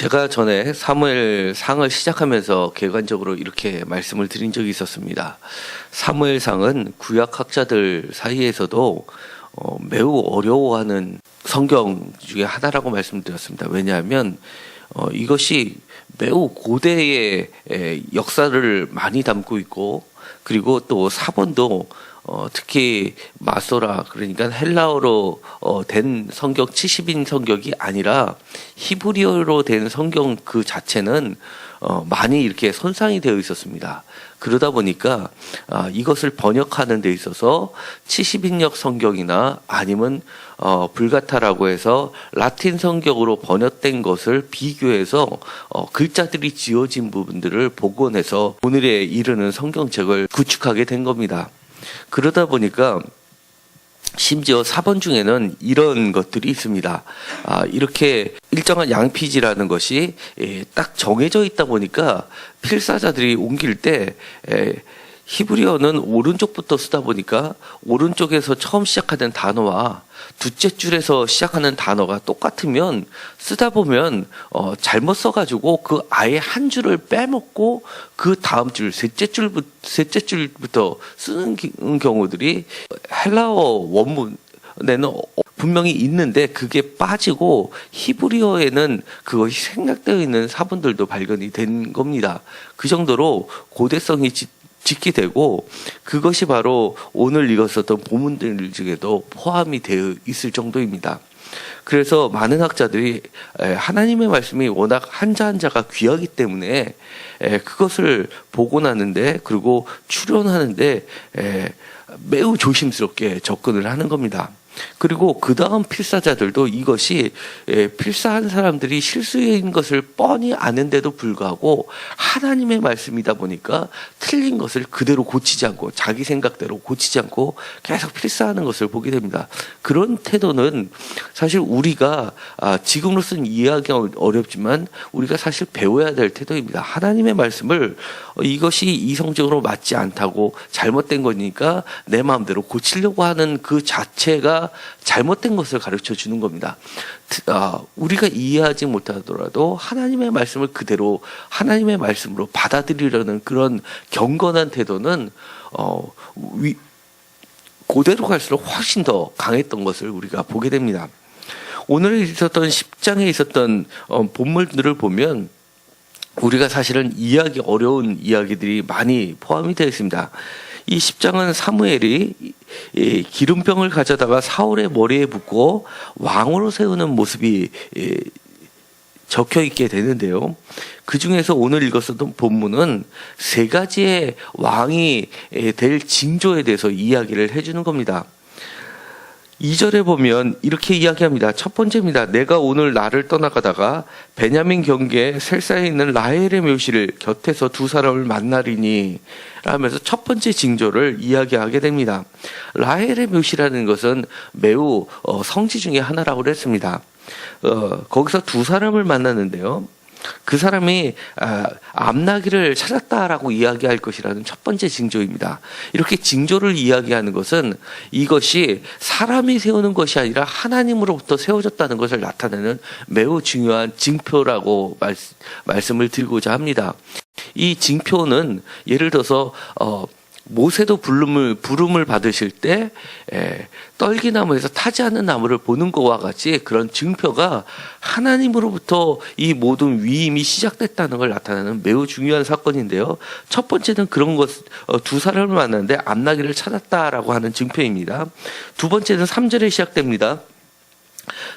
제가 전에 사무엘상을 시작하면서 개관적으로 이렇게 말씀을 드린 적이 있었습니다. 사무엘상은 구약학자들 사이에서도 매우 어려워하는 성경 중에 하나라고 말씀드렸습니다. 왜냐하면 이것이 매우 고대의 역사를 많이 담고 있고, 그리고 또 사본도 특히 마소라, 그러니까 헬라어로 된 성경 70인 성경이 아니라 히브리어로 된 성경 그 자체는 많이 이렇게 손상이 되어 있었습니다. 그러다 보니까 이것을 번역하는 데 있어서 70인역 성경이나 아니면 불가타라고 해서 라틴 성경으로 번역된 것을 비교해서 글자들이 지어진 부분들을 복원해서 오늘에 이르는 성경책을 구축하게 된 겁니다. 그러다 보니까 심지어 사본 중에는 이런 것들이 있습니다. 이렇게 일정한 양피지라는 것이 딱 정해져 있다 보니까 필사자들이 옮길 때 히브리어는 오른쪽부터 쓰다 보니까 오른쪽에서 처음 시작하는 단어와 둘째 줄에서 시작하는 단어가 똑같으면 쓰다 보면 잘못 써가지고 그 아예 한 줄을 빼먹고 그 다음 줄 셋째 줄부터 쓰는 경우들이 헬라어 원문에는 분명히 있는데 그게 빠지고 히브리어에는 그것이 생략되어 있는 사본들도 발견이 된 겁니다. 그 정도로 고대성이 짓게 되고, 그것이 바로 오늘 읽었었던 본문들 중에도 포함이 되어 있을 정도입니다. 그래서 많은 학자들이 하나님의 말씀이 워낙 한자 한자가 귀하기 때문에 그것을 복원하는데, 그리고 추론하는데 매우 조심스럽게 접근을 하는 겁니다. 그리고 그 다음 필사자들도 이것이 필사한 사람들이 실수인 것을 뻔히 아는데도 불구하고 하나님의 말씀이다 보니까 틀린 것을 그대로 고치지 않고 자기 생각대로 고치지 않고 계속 필사하는 것을 보게 됩니다. 그런 태도는 사실 우리가 지금으로서는 이해하기가 어렵지만 우리가 사실 배워야 될 태도입니다. 하나님의 말씀을 이것이 이성적으로 맞지 않다고 잘못된 거니까 내 마음대로 고치려고 하는 그 자체가 잘못된 것을 가르쳐 주는 겁니다. 우리가 이해하지 못하더라도 하나님의 말씀을 그대로 하나님의 말씀으로 받아들이려는 그런 경건한 태도는 고대로 갈수록 훨씬 더 강했던 것을 우리가 보게 됩니다. 오늘 있었던 10장에 있었던 본문들을 보면 우리가 사실은 이해하기 어려운 이야기들이 많이 포함이 되어 있습니다. 이 10장은 사무엘이 기름병을 가져다가 사울의 머리에 붓고 왕으로 세우는 모습이 적혀 있게 되는데요. 그 중에서 오늘 읽었었던 본문은 세 가지의 왕이 될 징조에 대해서 이야기를 해주는 겁니다. 2절에 보면 이렇게 이야기합니다. 첫 번째입니다. 내가 오늘 나를 떠나가다가 베냐민 경계에 셀사에 있는 라헬의 묘실을 곁에서 두 사람을 만나리니 라면서 첫 번째 징조를 이야기하게 됩니다. 라헬의 묘실이라는 것은 매우 성지 중에 하나라고 했습니다. 거기서 두 사람을 만났는데요. 그 사람이 암나기를 찾았다라고 이야기할 것이라는 첫 번째 징조입니다. 이렇게 징조를 이야기하는 것은 이것이 사람이 세우는 것이 아니라 하나님으로부터 세워졌다는 것을 나타내는 매우 중요한 징표라고 말씀을 드리고자 합니다. 이 징표는 예를 들어서 모세도 부름을 받으실 때 떨기나무에서 타지 않는 나무를 보는 것과 같이 그런 증표가 하나님으로부터 이 모든 위임이 시작됐다는 걸 나타내는 매우 중요한 사건인데요. 첫 번째는 그런 것, 두 사람을 만났는데 암나기를 찾았다라고 하는 증표입니다. 두 번째는 3절에 시작됩니다.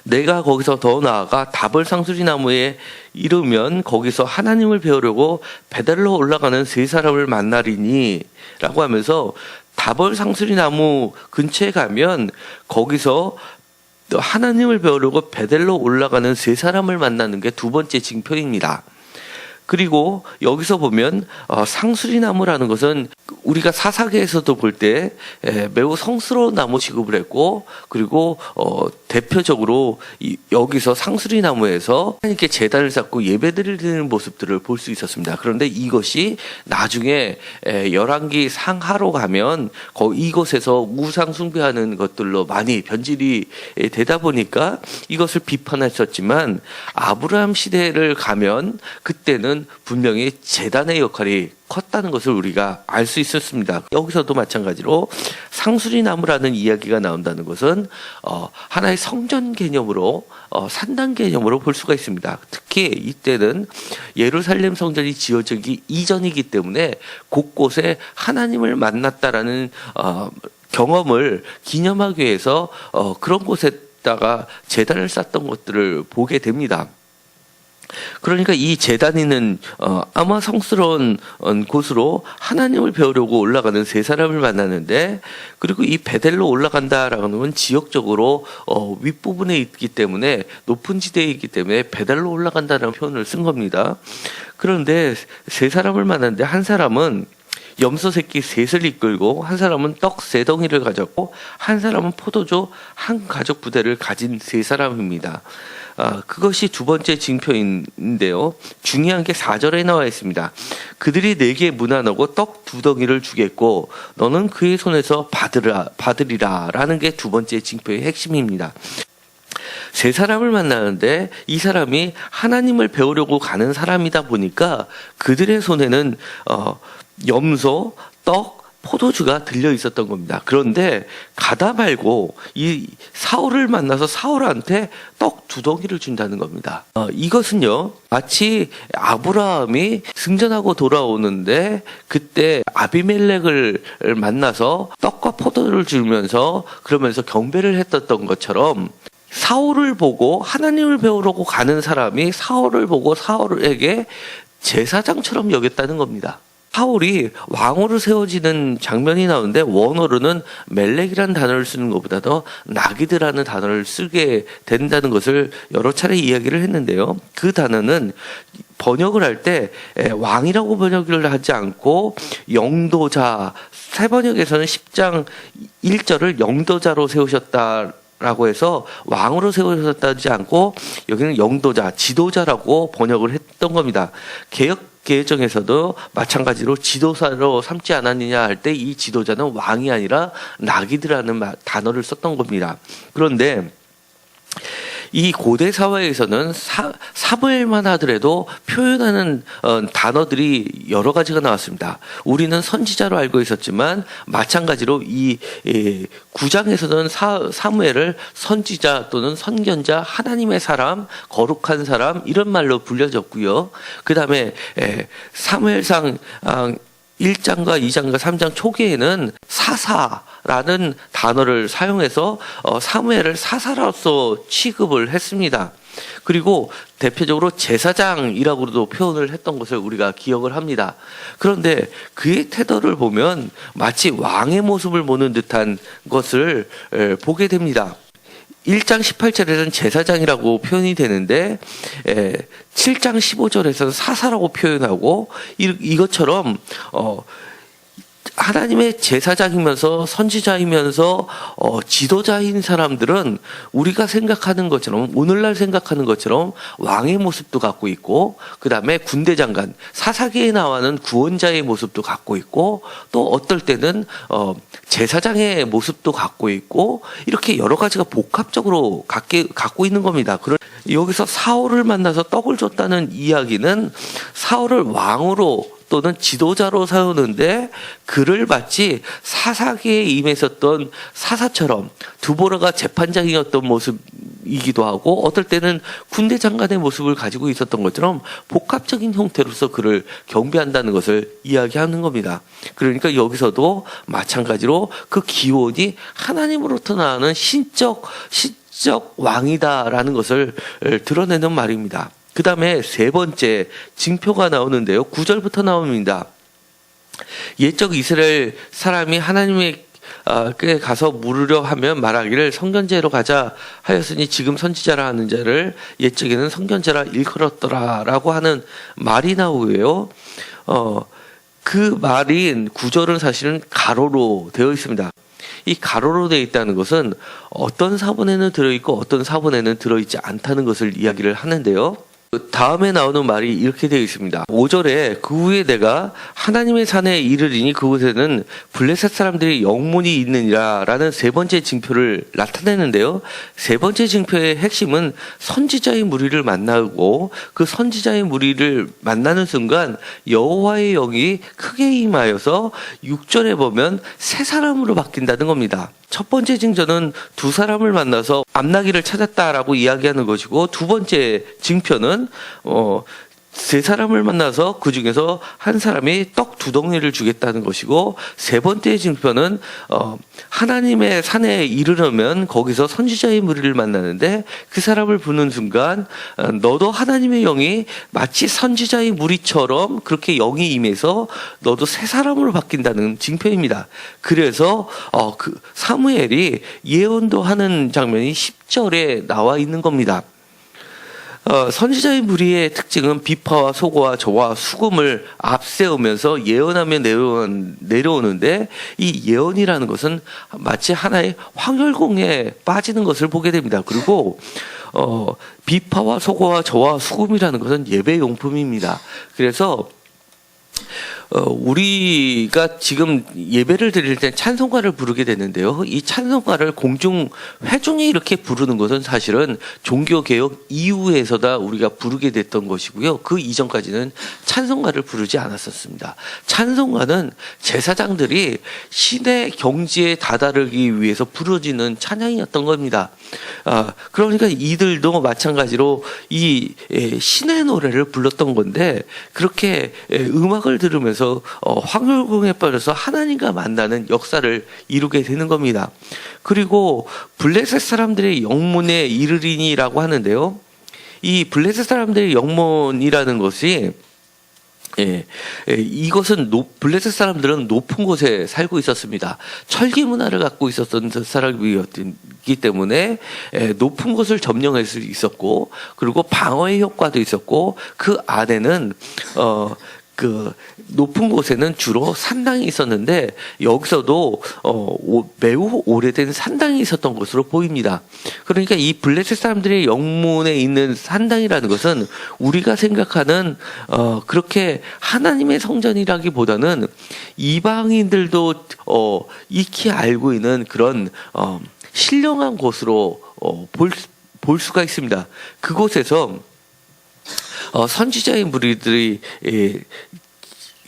내가 거기서 더 나아가 다벌 상수리 나무에 이르면 거기서 하나님을 배우려고 베델로 올라가는 세 사람을 만나리니 라고 하면서 다벌 상수리 나무 근처에 가면 거기서 하나님을 배우려고 베델로 올라가는 세 사람을 만나는 게 두 번째 징표입니다. 그리고 여기서 보면 상수리 나무라는 것은 우리가 사사계에서도 볼 때 매우 성스러운 나무 취급을 했고, 그리고 대표적으로 여기서 상수리 나무에서 하나님께 제단을 쌓고 예배드리는 모습들을 볼 수 있었습니다. 그런데 이것이 나중에 열왕기 상하로 가면 이곳에서 우상 숭배하는 것들로 많이 변질이 되다 보니까 이것을 비판했었지만, 아브라함 시대를 가면 그때는 분명히 제단의 역할이 컸다는 것을 우리가 알 수 있었습니다. 여기서도 마찬가지로 상수리 나무라는 이야기가 나온다는 것은 하나의 성전 개념으로, 산당 개념으로 볼 수가 있습니다. 특히 이때는 예루살렘 성전이 지어지기 이전이기 때문에 곳곳에 하나님을 만났다라는 경험을 기념하기 위해서 그런 곳에다가 제단을 쌓던 것들을 보게 됩니다. 그러니까 이 제단이는 아마 성스러운 곳으로 하나님을 배우려고 올라가는 세 사람을 만나는데, 그리고 이 베델로 올라간다라는 건 지역적으로 윗부분에 있기 때문에, 높은 지대에 있기 때문에 베델로 올라간다라는 표현을 쓴 겁니다. 그런데 세 사람을 만났는데, 한 사람은 염소 새끼 셋을 이끌고, 한 사람은 떡 세 덩이를 가졌고, 한 사람은 포도주 한 가죽 부대를 가진 세 사람입니다. 그것이 두 번째 징표인데요. 중요한 게 4절에 나와 있습니다. 그들이 내게 문안하고 떡 두 덩이를 주겠고 너는 그의 손에서 받으리라 라는 게 두 번째 징표의 핵심입니다. 세 사람을 만나는데 이 사람이 하나님을 배우려고 가는 사람이다 보니까 그들의 손에는 염소, 떡, 포도주가 들려 있었던 겁니다. 그런데 가다 말고 이 사울을 만나서 사울한테 떡 두 덩이를 준다는 겁니다. 이것은요, 마치 아브라함이 승전하고 돌아오는데 그때 아비멜렉을 만나서 떡과 포도를 주면서 그러면서 경배를 했었던 것처럼, 사울을 보고 하나님을 배우려고 가는 사람이 사울을 보고 사울에게 제사장처럼 여겼다는 겁니다. 사울이 왕으로 세워지는 장면이 나오는데, 원어로는 멜렉이라는 단어를 쓰는 것보다도 나기드라는 단어를 쓰게 된다는 것을 여러 차례 이야기를 했는데요. 그 단어는 번역을 할 때 왕이라고 번역을 하지 않고 영도자, 새 번역에서는 10장 1절을 영도자로 세우셨다 라고 해서 왕으로 세우셨다지 않고 여기는 영도자, 지도자라고 번역을 했던 겁니다. 개혁개정에서도 마찬가지로 지도자로 삼지 않았느냐 할 때 이 지도자는 왕이 아니라 나기드라는 단어를 썼던 겁니다. 그런데 이 고대 사회에서는 사무엘만 하더라도 표현하는 단어들이 여러 가지가 나왔습니다. 우리는 선지자로 알고 있었지만 마찬가지로 이 9장에서는 사무엘을 선지자 또는 선견자, 하나님의 사람, 거룩한 사람 이런 말로 불려졌고요. 그 다음에 사무엘상 1장과 2장과 3장 초기에는 사사라는 단어를 사용해서 사무엘을 사사로서 취급을 했습니다. 그리고 대표적으로 제사장이라고도 표현을 했던 것을 우리가 기억을 합니다. 그런데 그의 태도를 보면 마치 왕의 모습을 보는 듯한 것을 보게 됩니다. 1장 18절에서는 제사장이라고 표현이 되는데 7장 15절에서는 사사라고 표현하고, 이것처럼 하나님의 제사장이면서 선지자이면서 지도자인 사람들은 우리가 생각하는 것처럼, 오늘날 생각하는 것처럼 왕의 모습도 갖고 있고, 그 다음에 군대 장관, 사사기에 나와는 구원자의 모습도 갖고 있고, 또 어떨 때는 제사장의 모습도 갖고 있고, 이렇게 여러 가지가 복합적으로 갖고 있는 겁니다. 여기서 사울을 만나서 떡을 줬다는 이야기는 사울을 왕으로 또는 지도자로 세우는데, 그를 마치 사사기에 임했었던 사사처럼 두보라가 재판장이었던 모습이기도 하고, 어떨 때는 군대 장관의 모습을 가지고 있었던 것처럼 복합적인 형태로서 그를 경배한다는 것을 이야기하는 겁니다. 그러니까 여기서도 마찬가지로 그 기원이 하나님으로부터 나오는 신적 왕이다라는 것을 드러내는 말입니다. 그 다음에 세 번째 징표가 나오는데요. 9절부터 나옵니다. 옛적 이스라엘 사람이 하나님께 가서 물으려 하면 말하기를 성견제로 가자 하였으니 지금 선지자라 하는 자를 옛적에는 성견제라 일컬었더라 라고 하는 말이 나오고요. 그 말인 구절은 사실은 가로로 되어 있습니다. 이 가로로 되어 있다는 것은 어떤 사본에는 들어있고 어떤 사본에는 들어있지 않다는 것을 이야기를 하는데요. 다음에 나오는 말이 이렇게 되어 있습니다. 5절에 그 후에 내가 하나님의 산에 이르리니 그곳에는 블레셋 사람들의 영문이 있느니라 라는 세 번째 징표를 나타내는데요. 세 번째 징표의 핵심은 선지자의 무리를 만나고 그 선지자의 무리를 만나는 순간 여호와의 영이 크게 임하여서 6절에 보면 세 사람으로 바뀐다는 겁니다. 첫 번째 징조는 두 사람을 만나서 암나귀를 찾았다라고 이야기하는 것이고, 두 번째 징표는 세 사람을 만나서 그 중에서 한 사람이 떡 2덩이를 주겠다는 것이고, 세 번째 징표는 하나님의 산에 이르려면 거기서 선지자의 무리를 만나는데 그 사람을 부는 순간 너도 하나님의 영이 마치 선지자의 무리처럼 그렇게 영이 임해서 너도 새 사람으로 바뀐다는 징표입니다. 그래서 그 사무엘이 예언도 하는 장면이 10절에 나와 있는 겁니다. 선지자의 무리의 특징은 비파와 소고와 저와 수금을 앞세우면서 예언하며 내려오는데, 이 예언이라는 것은 마치 하나의 황열공에 빠지는 것을 보게 됩니다. 그리고 비파와 소고와 저와 수금이라는 것은 예배 용품입니다. 그래서 우리가 지금 예배를 드릴 때 찬송가를 부르게 되는데요. 이 찬송가를 회중이 이렇게 부르는 것은 사실은 종교개혁 이후에서다 우리가 부르게 됐던 것이고요. 그 이전까지는 찬송가를 부르지 않았었습니다. 찬송가는 제사장들이 신의 경지에 다다르기 위해서 부르지는 찬양이었던 겁니다. 그러니까 이들도 마찬가지로 이 신의 노래를 불렀던 건데, 그렇게 음악을 들으면서 황홀공에 빠져서 하나님과 만나는 역사를 이루게 되는 겁니다. 그리고 블레셋 사람들의 영문에 이르리니라고 하는데요. 이 블레셋 사람들의 영문이라는 것이 이것은 블레셋 사람들은 높은 곳에 살고 있었습니다. 철기 문화를 갖고 있었던 사람이었기 때문에 높은 곳을 점령할 수 있었고, 그리고 방어의 효과도 있었고, 그 안에는 그 높은 곳에는 주로 산당이 있었는데, 여기서도 매우 오래된 산당이 있었던 것으로 보입니다. 그러니까 이 블레셋 사람들의 영문에 있는 산당이라는 것은 우리가 생각하는 그렇게 하나님의 성전이라기보다는 이방인들도 익히 알고 있는 그런 신령한 곳으로 볼 수가 있습니다. 그곳에서 선지자의 무리들이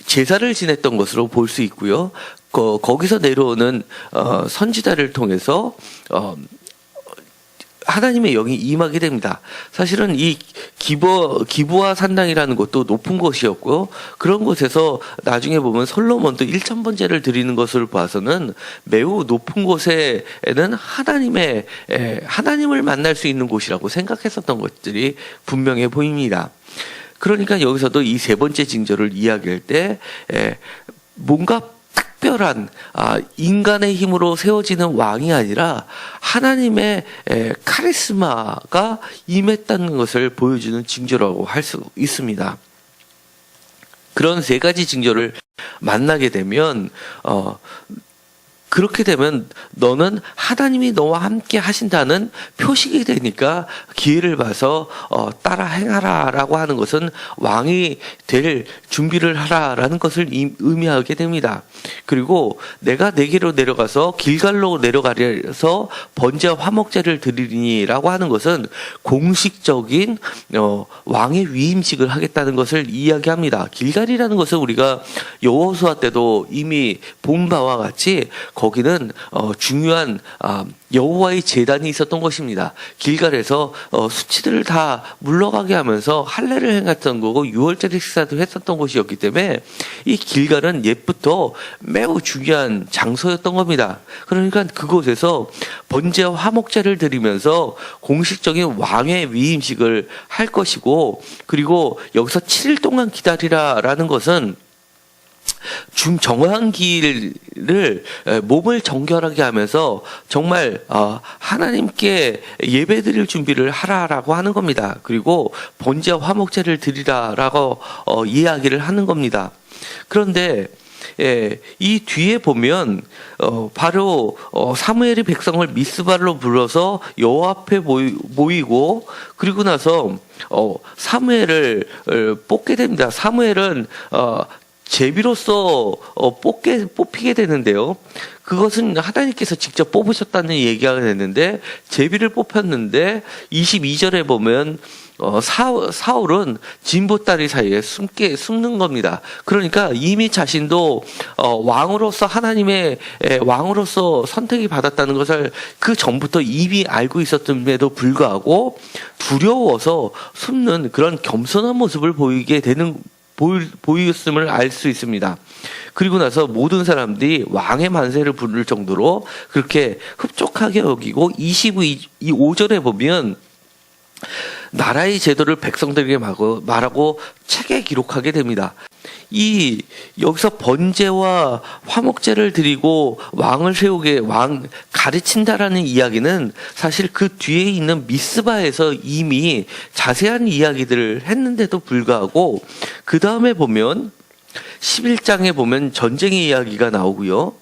제사를 지냈던 것으로 볼 수 있고요. 거기서 내려오는 선지자를 통해서 하나님의 영이 임하게 됩니다. 사실은 이 기브아 산당이라는 곳도 높은 곳이었고요. 그런 곳에서 나중에 보면 솔로몬도 1,000번제를 드리는 것을 봐서는 매우 높은 곳에는 하나님을 만날 수 있는 곳이라고 생각했었던 것들이 분명해 보입니다. 그러니까 여기서도 이 세 번째 징조를 이야기할 때 뭔가 특별한 인간의 힘으로 세워지는 왕이 아니라 하나님의 카리스마가 임했다는 것을 보여주는 징조라고 할 수 있습니다. 그런 세 가지 징조를 만나게 되면 그렇게 되면 너는 하나님이 너와 함께 하신다는 표식이 되니까 기회를 봐서 따라 행하라라고 하는 것은 왕이 될 준비를 하라라는 것을 의미하게 됩니다. 그리고 내가 내게로 내려가서 길갈로 내려가려서 번제와 화목제를 드리니라고 하는 것은 공식적인 왕의 위임식을 하겠다는 것을 이야기합니다. 길갈이라는 것은 우리가 여호수아 때도 이미 본 바와 같이 거기는 중요한 여호와의 제단이 있었던 것입니다. 길갈에서 수치들을 다 물러가게 하면서 할례를 행했던 거고 유월절 식사도 했었던 곳이었기 때문에 이 길갈은 옛부터 매우 중요한 장소였던 겁니다. 그러니까 그곳에서 번제와 화목제를 드리면서 공식적인 왕의 위임식을 할 것이고, 그리고 여기서 7일 동안 기다리라라는 것은 정황기를 몸을 정결하게 하면서 정말 하나님께 예배드릴 준비를 하라라고 하는 겁니다. 그리고 번제와 화목제를 드리라라고 이야기를 하는 겁니다. 그런데 이 뒤에 보면 바로 사무엘이 백성을 미스바로 불러서 여호와 앞에 모이고 그리고 나서 사무엘을 뽑게 됩니다. 사무엘은 제비로서 뽑히게 되는데요. 그것은 하나님께서 직접 뽑으셨다는 얘기가 되는데 제비를 뽑혔는데 22절에 보면 사울은 진보다리 사이에 숨는 겁니다. 그러니까 이미 자신도 왕으로서 하나님의 왕으로서 선택이 받았다는 것을 그 전부터 이미 알고 있었음에도 불구하고 두려워서 숨는 그런 겸손한 모습을 보였음을 알 수 있습니다. 그리고 나서 모든 사람들이 왕의 만세를 부를 정도로 그렇게 흡족하게 여기고 25절에 보면 나라의 제도를 백성들에게 말하고 책에 기록하게 됩니다. 여기서 번제와 화목제를 드리고 왕을 세우게 가르친다라는 이야기는 사실 그 뒤에 있는 미스바에서 이미 자세한 이야기들을 했는데도 불구하고 그 다음에 보면 11장에 보면 전쟁의 이야기가 나오고요.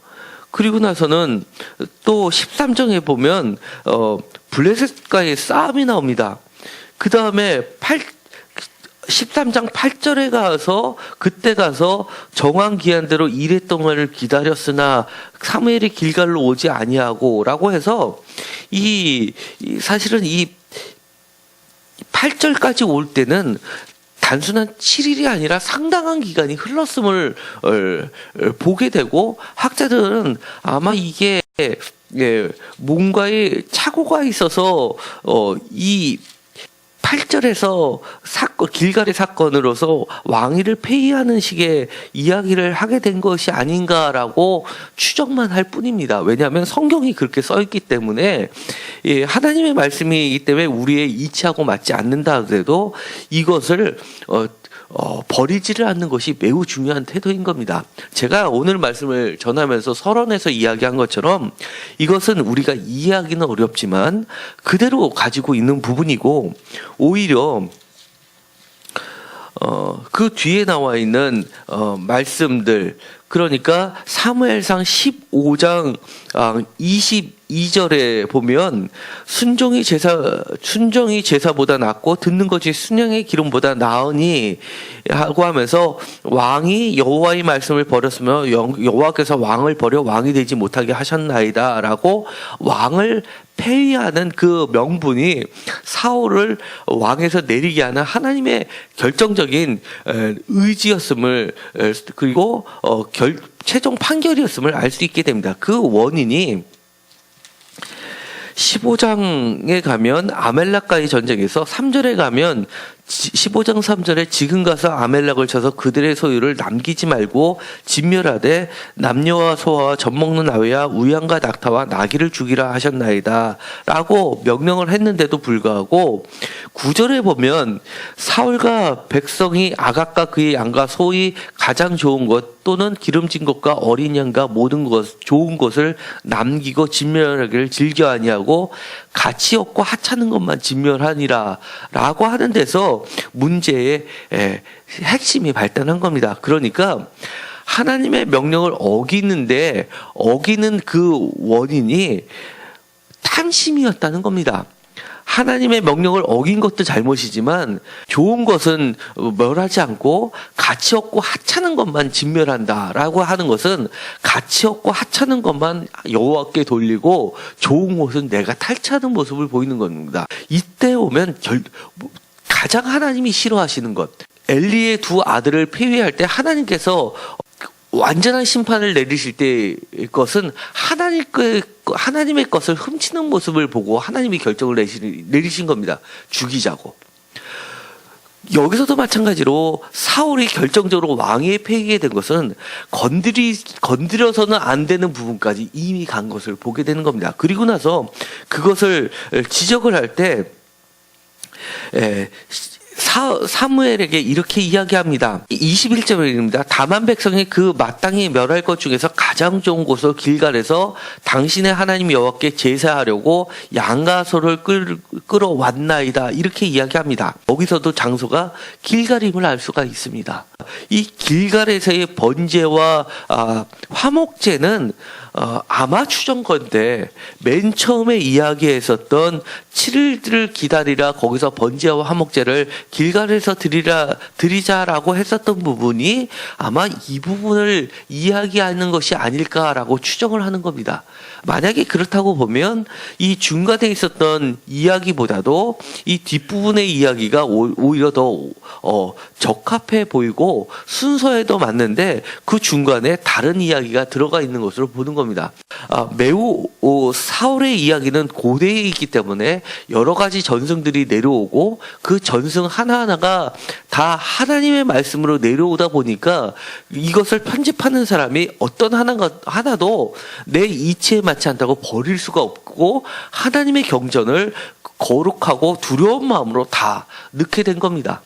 그리고 나서는 또 13장에 보면 블레셋과의 싸움이 나옵니다. 그 다음에 13장 8절에 그때 가서 정한 기한대로 이레 동안을 기다렸으나 사무엘이 길갈로 오지 아니하고라고 해서 사실은 이 8절까지 올 때는 단순한 7일이 아니라 상당한 기간이 흘렀음을 보게 되고 학자들은 아마 이게 뭔가의 착오가 있어서 이 8절에서 길갈의 사건으로서 왕위를 폐위하는 식의 이야기를 하게 된 것이 아닌가라고 추정만 할 뿐입니다. 왜냐하면 성경이 그렇게 써 있기 때문에 하나님의 말씀이기 때문에 우리의 이치하고 맞지 않는다 하더라도 이것을 버리지를 않는 것이 매우 중요한 태도인 겁니다. 제가 오늘 말씀을 전하면서 서론에서 이야기한 것처럼 이것은 우리가 이해하기는 어렵지만 그대로 가지고 있는 부분이고 오히려 그 뒤에 나와 있는 말씀들 그러니까 사무엘상 15장 22절에 보면 순종이 제사보다 낫고 듣는 것이 순양의 기름보다 나으니 하고 하면서 왕이 여호와의 말씀을 버렸으며 여호와께서 왕을 버려 왕이 되지 못하게 하셨나이다 라고 왕을 폐위하는 그 명분이 사울을 왕에서 내리게 하는 하나님의 결정적인 의지였음을 그리고 최종 판결이었음을 알 수 있게 됩니다. 그 원인이 15장에 가면 아멜렉과의 전쟁에서 3절에 가면 15장 3절에 지금 가서 아멜렉을 쳐서 그들의 소유를 남기지 말고 진멸하되 남녀와 소와 젖먹는 아회와 우양과 낙타와 나귀를 죽이라 하셨나이다 라고 명령을 했는데도 불구하고 9절에 보면 사울과 백성이 아각과 그의 양과 소의 가장 좋은 것 또는 기름진 것과 어린 양과 모든 것 좋은 것을 남기고 진멸하기를 즐겨 아니하고 가치 없고 하찮은 것만 진멸하니라 라고 하는 데서 문제의 핵심이 발단한 겁니다. 그러니까 하나님의 명령을 어기는 그 원인이 탐심이었다는 겁니다. 하나님의 명령을 어긴 것도 잘못이지만 좋은 것은 멸하지 않고 가치 없고 하찮은 것만 진멸한다라고 하는 것은 가치 없고 하찮은 것만 여호와께 돌리고 좋은 것은 내가 탈취하는 모습을 보이는 겁니다. 이때 오면 가장 하나님이 싫어하시는 것 엘리의 두 아들을 폐위할 때 하나님께서 완전한 심판을 내리실 때 것은 하나님의 것을 훔치는 모습을 보고 하나님이 결정을 내리신 겁니다. 죽이자고. 여기서도 마찬가지로 사울이 결정적으로 왕위에 폐위게 된 것은 건드려서는 안 되는 부분까지 이미 간 것을 보게 되는 겁니다. 그리고 나서 그것을 지적을 할 때 사무엘에게 이렇게 이야기합니다. 21절입니다. 다만 백성이 그 마땅히 멸할 것 중에서 가장 좋은 곳으로 길갈에서 당신의 하나님 여호와께 제사하려고 양과 소를 끌어왔나이다. 이렇게 이야기합니다. 거기서도 장소가 길갈임을 알 수가 있습니다. 이 길갈에서의 번제와 화목제는 아마 추정건데 맨 처음에 이야기했었던 7일을 기다리라, 거기서 번제와 화목제를 길갈에서 드리자라고 했었던 부분이 아마 이 부분을 이야기하는 것이 아닐까라고 추정을 하는 겁니다. 만약에 그렇다고 보면 이 중간에 있었던 이야기보다도 이 뒷부분의 이야기가 오히려 더 적합해 보이고 순서에도 맞는데 그 중간에 다른 이야기가 들어가 있는 것으로 보는 겁니다. 매우 사울의 이야기는 고대에 있기 때문에 여러 가지 전승들이 내려오고 그 전승 하나하나가 다 하나님의 말씀으로 내려오다 보니까 이것을 편집하는 사람이 어떤 하나도 내 이치에 맞지 않다고 버릴 수가 없고 하나님의 경전을 거룩하고 두려운 마음으로 다 넣게 된 겁니다.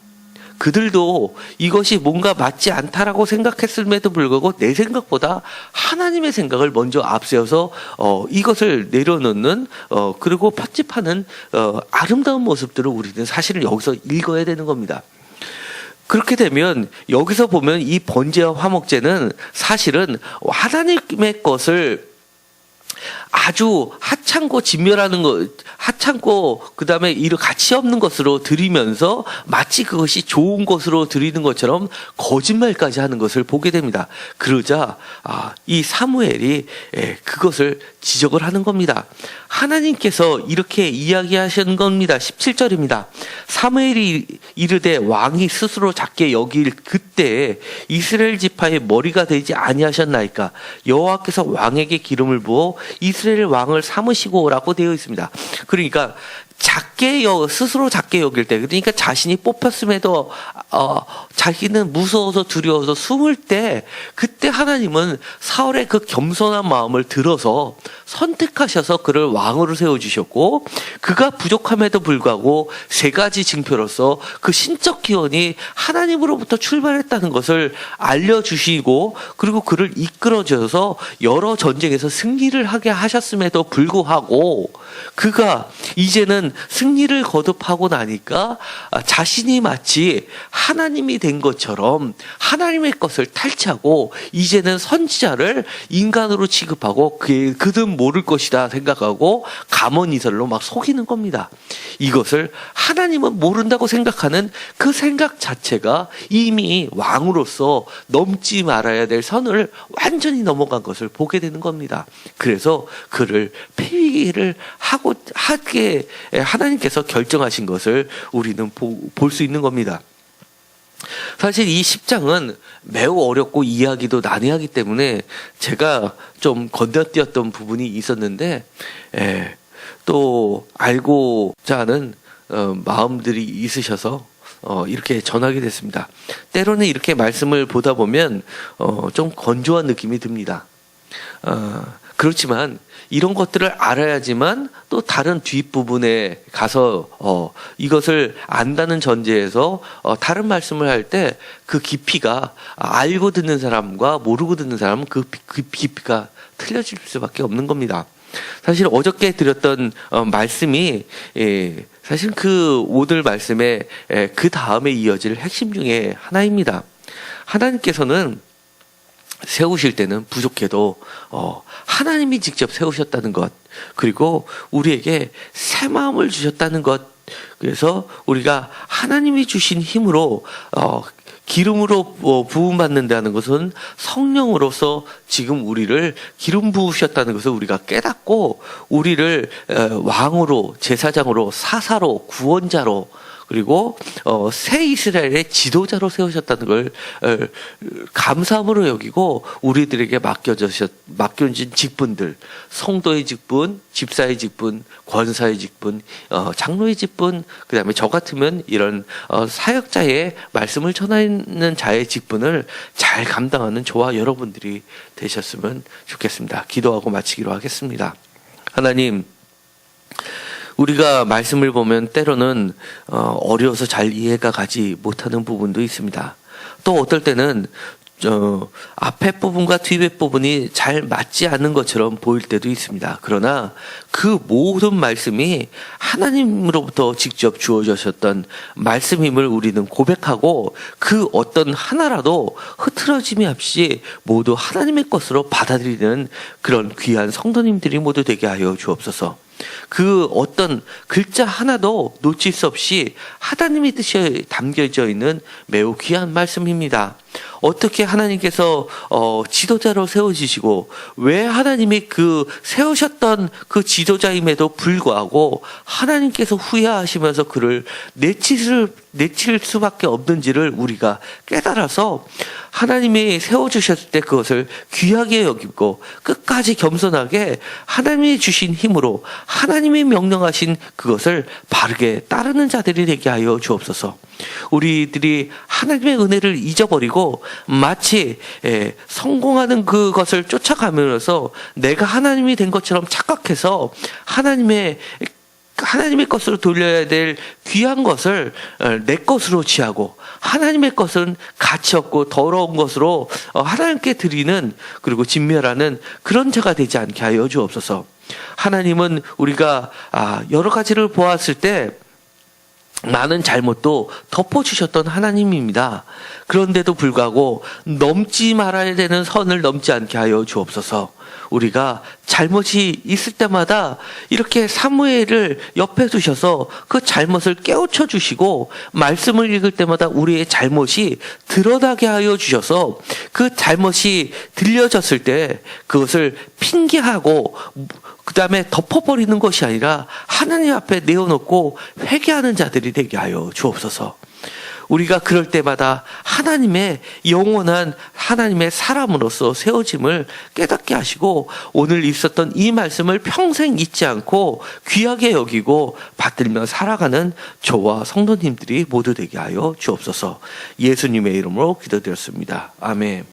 그들도 이것이 뭔가 맞지 않다라고 생각했음에도 불구하고 내 생각보다 하나님의 생각을 먼저 앞세워서 이것을 내려놓는 그리고 편집하는 아름다운 모습들을 우리는 사실은 여기서 읽어야 되는 겁니다. 그렇게 되면 여기서 보면 이 번제와 화목제는 사실은 하나님의 것을 아주 하찮고 진멸하는 것, 하찮고 그 다음에 이를 가치 없는 것으로 드리면서 마치 그것이 좋은 것으로 드리는 것처럼 거짓말까지 하는 것을 보게 됩니다. 그러자 이 사무엘이 그것을 지적을 하는 겁니다. 하나님께서 이렇게 이야기하신 겁니다. 17절입니다. 사무엘이 이르되 왕이 스스로 작게 여길 그때에 이스라엘 지파의 머리가 되지 아니하셨나이까. 여호와께서 왕에게 기름을 부어 이스라엘 왕을 삼으시고라고 되어 있습니다. 그러니까 스스로 작게 여길 때, 그러니까 자신이 뽑혔음에도 자기는 무서워서 두려워서 숨을 때, 그때 하나님은 사울의 그 겸손한 마음을 들어서 선택하셔서 그를 왕으로 세워주셨고, 그가 부족함에도 불구하고 세 가지 징표로서 그 신적 기원이 하나님으로부터 출발했다는 것을 알려주시고, 그리고 그를 이끌어줘서 여러 전쟁에서 승리를 하게 하셨음에도 불구하고 그가 이제는 승리를 거듭하고 나니까 자신이 마치 하나님이 된 것처럼 하나님의 것을 탈취하고 이제는 선지자를 인간으로 취급하고 그든 모를 것이다 생각하고 감언이설로 막 속이는 겁니다. 이것을 하나님은 모른다고 생각하는 그 생각 자체가 이미 왕으로서 넘지 말아야 될 선을 완전히 넘어간 것을 보게 되는 겁니다. 그래서 그를 폐위를 하게 하나님께서 결정하신 것을 우리는 볼 수 있는 겁니다. 사실 이 10장은 매우 어렵고 이해하기도 난해하기 때문에 제가 좀 건너뛰었던 부분이 있었는데 또 알고자 하는 마음들이 있으셔서 이렇게 전하게 됐습니다. 때로는 이렇게 말씀을 보다 보면 좀 건조한 느낌이 듭니다. 그렇지만 이런 것들을 알아야지만 또 다른 뒷부분에 가서 이것을 안다는 전제에서 다른 말씀을 할 때 그 깊이가 알고 듣는 사람과 모르고 듣는 사람은 그 깊이가 틀려질 수밖에 없는 겁니다. 사실 어저께 드렸던 말씀이 사실 그 오늘 말씀의 그 다음에 이어질 핵심 중에 하나입니다. 하나님께서는 세우실 때는 부족해도 하나님이 직접 세우셨다는 것, 그리고 우리에게 새 마음을 주셨다는 것, 그래서 우리가 하나님이 주신 힘으로 기름으로 부음받는다는 것은 성령으로서 지금 우리를 기름 부으셨다는 것을 우리가 깨닫고 우리를 왕으로, 제사장으로, 사사로, 구원자로, 그리고 새 이스라엘의 지도자로 세우셨다는 걸 감사함으로 여기고 우리들에게 맡겨진 직분들, 성도의 직분, 집사의 직분, 권사의 직분, 장로의 직분, 그 다음에 저 같으면 이런 사역자의 말씀을 전하는 자의 직분을 잘 감당하는 저와 여러분들이 되셨으면 좋겠습니다. 기도하고 마치기로 하겠습니다. 하나님, 우리가 말씀을 보면 때로는 어려워서 잘 이해가 가지 못하는 부분도 있습니다. 또 어떨 때는 앞에 부분과 뒤에 부분이 잘 맞지 않는 것처럼 보일 때도 있습니다. 그러나 그 모든 말씀이 하나님으로부터 직접 주어졌던 말씀임을 우리는 고백하고 그 어떤 하나라도 흐트러짐이 없이 모두 하나님의 것으로 받아들이는 그런 귀한 성도님들이 모두 되게 하여 주옵소서. 그 어떤 글자 하나도 놓칠 수 없이 하나님의 뜻이 담겨져 있는 매우 귀한 말씀입니다. 어떻게 하나님께서 지도자로 세워지시고 왜 하나님이 그 세우셨던 그 지도자임에도 불구하고 하나님께서 후회하시면서 그를 내칠 수밖에 없는지를 우리가 깨달아서 하나님이 세워주셨을 때 그것을 귀하게 여기고 끝까지 겸손하게 하나님이 주신 힘으로 하나님이 명령하신 그것을 바르게 따르는 자들이 되게 하여 주옵소서. 우리들이 하나님의 은혜를 잊어버리고 마치 성공하는 그것을 쫓아가면서 내가 하나님이 된 것처럼 착각해서 하나님의 것으로 돌려야 될 귀한 것을 내 것으로 취하고 하나님의 것은 가치 없고 더러운 것으로 하나님께 드리는 그리고 진멸하는 그런 자가 되지 않게 하여 주옵소서. 하나님은 우리가 여러 가지를 보았을 때 많은 잘못도 덮어주셨던 하나님입니다. 그런데도 불구하고 넘지 말아야 되는 선을 넘지 않게 하여 주옵소서. 우리가 잘못이 있을 때마다 이렇게 사무엘을 옆에 두셔서 그 잘못을 깨우쳐 주시고 말씀을 읽을 때마다 우리의 잘못이 드러나게 하여 주셔서 그 잘못이 들려졌을 때 그것을 핑계하고 그 다음에 덮어버리는 것이 아니라 하나님 앞에 내어놓고 회개하는 자들이 되게 하여 주옵소서. 우리가 그럴 때마다 하나님의 영원한 하나님의 사람으로서 세워짐을 깨닫게 하시고 오늘 있었던 이 말씀을 평생 잊지 않고 귀하게 여기고 받들며 살아가는 저와 성도님들이 모두 되게 하여 주옵소서. 예수님의 이름으로 기도드렸습니다. 아멘.